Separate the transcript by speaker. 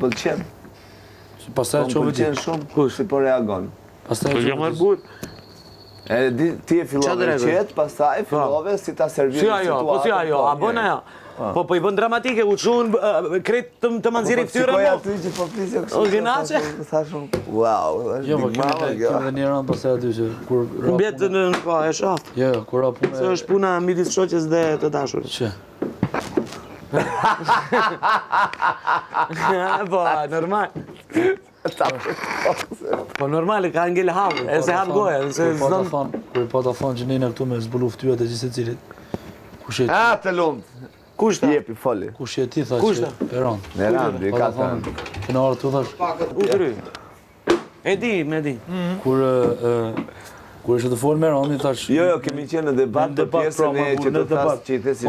Speaker 1: Pëlqen.
Speaker 2: Pastaj çove ti.
Speaker 1: Pëlqen shumë si po reagon.
Speaker 2: Pastaj
Speaker 3: Po jam arbut.
Speaker 1: Ti e fillove qetë, pastaj fillove si ta servire
Speaker 3: situatën. Po si ajo, a bën ajo? Po i bën dramatike, u çun kret të manziri fytyrën.
Speaker 1: Po aty që po flisje kështu.
Speaker 3: O ginaçe?
Speaker 1: Thashun, wow, është
Speaker 2: Jo, po
Speaker 1: big mama kjo.
Speaker 2: kemi një rënd pastaj aty që kur
Speaker 3: Mbjet në po e shoh.
Speaker 2: Jo, kur ra punë.
Speaker 3: Se është puna midis shoqes dhe të dashurit.
Speaker 2: Çe.
Speaker 3: Po, normal. Po normal, ka ngel hap, e se hap goja, se s'don.
Speaker 2: Kur po ta thon që nena këtu me zbulu fytyrat e gjithë secilit. Kush e
Speaker 1: Ah, të lumt.
Speaker 3: Kush ta?
Speaker 1: Jepi foli.
Speaker 2: kush e ti tha
Speaker 3: Kush
Speaker 2: që
Speaker 3: ta?
Speaker 2: Eron.
Speaker 1: Në randi, ka thënë.
Speaker 2: Kena orë tu thash
Speaker 3: U kry. E di, me di.
Speaker 2: kur ishte të fol me Eronin thash.
Speaker 1: Jo, kemi qenë në debat për pjesën e që të thasë që i thesi